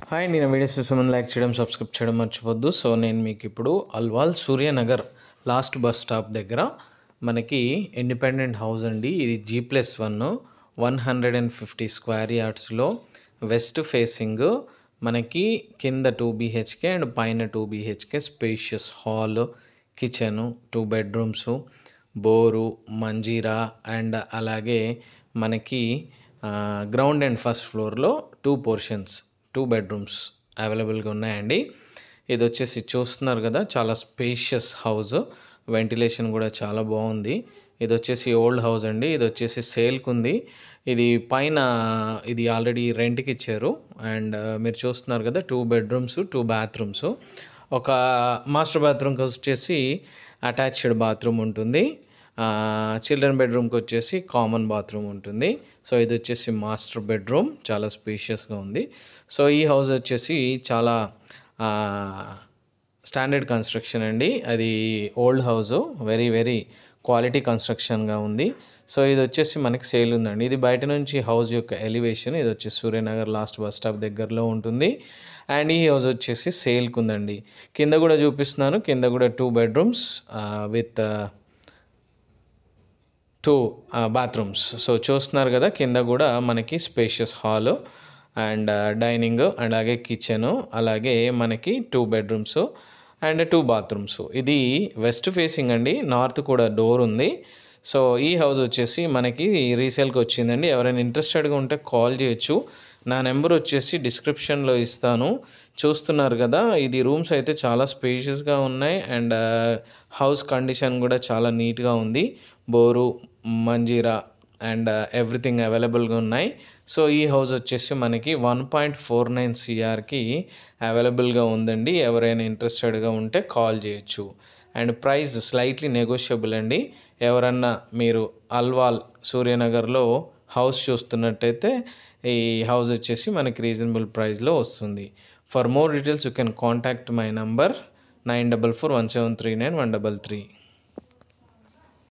Hi అండి. నా videos చూసే ముందు లైక్ చేయడం, సబ్స్క్రైబ్ చేయడం మర్చిపోద్దు. సో నేను మీకు ఇప్పుడు Alwal Suryanagar last bus stop దగ్గర మనకి ఇండిపెండెంట్ హౌస్ అండి. ఇది G+1 150 స్క్వేర్ యార్డ్స్లో వెస్ట్ ఫేసింగ్, మనకి కింద 2 BHK అండ్ పైన 2 BHK spacious hall, kitchen, 2 bedrooms, bore, Manjira and అలాగే మనకి గ్రౌండ్ అండ్ ఫస్ట్ ఫ్లోర్లో 2 పోర్షన్స్ 2 బెడ్రూమ్స్ అవైలబుల్గా ఉన్నాయండి. ఇది వచ్చేసి చూస్తున్నారు కదా, చాలా స్పేషియస్ హౌస్, వెంటిలేషన్ కూడా చాలా బాగుంది. ఇది వచ్చేసి ఓల్డ్ హౌస్ అండి. ఇది వచ్చేసి సేల్కి ఉంది. ఇది పైన ఇది ఆల్రెడీ రెంట్కి ఇచ్చారు. అండ్ మీరు చూస్తున్నారు కదా, 2 బెడ్రూమ్స్ 2 బాత్రూమ్స్. ఒక మాస్టర్ బాత్రూమ్కి వచ్చేసి అటాచ్డ్ బాత్రూమ్ ఉంటుంది. చిల్డ్రన్ బెడ్రూమ్కి వచ్చేసి కామన్ బాత్రూమ్ ఉంటుంది. సో ఇది వచ్చేసి మాస్టర్ బెడ్రూమ్, చాలా స్పేషియస్గా ఉంది. సో ఈ హౌస్ వచ్చేసి చాలా స్టాండర్డ్ కన్స్ట్రక్షన్ అండి. అది old house, very very quality కన్స్ట్రక్షన్గా ఉంది. సో ఇది వచ్చేసి మనకి సేల్ ఉందండి. ఇది బయట నుంచి హౌస్ యొక్క ఎలివేషన్. ఇది వచ్చేసి సూర్యనగర్ లాస్ట్ బస్ స్టాప్ దగ్గరలో ఉంటుంది. అండ్ ఈ హౌస్ వచ్చేసి సేల్కి ఉందండి. కింద కూడా చూపిస్తున్నాను. కింద కూడా 2 బెడ్రూమ్స్ విత్ 2 బాత్రూమ్స్. సో చూస్తున్నారు కదా, కింద కూడా మనకి స్పేషియస్ హాల్ అండ్ డైనింగ్, అలాగే కిచెను, అలాగే మనకి 2 బెడ్రూమ్స్ అండ్ 2 బాత్రూమ్స్. ఇది వెస్ట్ ఫేసింగ్ అండి. నార్త్ కూడా డోర్ ఉంది. సో ఈ హౌస్ వచ్చేసి మనకి రీసేల్కి వచ్చిందండి. ఎవరైనా ఇంట్రెస్టెడ్గా ఉంటే కాల్ చేయొచ్చు. నా నెంబర్ వచ్చేసి డిస్క్రిప్షన్లో ఇస్తాను. చూస్తున్నారు కదా, ఇది రూమ్స్ అయితే చాలా స్పేషియస్గా ఉన్నాయి. అండ్ హౌస్ కండిషన్ కూడా చాలా నీట్గా ఉంది. బోరు, మంజీరా అండ్ ఎవ్రీథింగ్ అవైలబుల్గా ఉన్నాయి. సో ఈ హౌస్ వచ్చేసి మనకి 1.49 CRకి అవైలబుల్గా ఉందండి. ఎవరైనా ఇంట్రెస్టెడ్గా ఉంటే కాల్ చేయొచ్చు. అండ్ ప్రైస్ స్లైట్లీ నెగోషియబుల్ అండి. ఎవరన్నా మీరు అల్వాల్ సూర్యనగర్లో హౌస్ చూస్తున్నట్టయితే ఈ హౌస్ వచ్చేసి మనకి రీజనబుల్ ప్రైస్లో వస్తుంది. For more details you can contact my number 9441739133.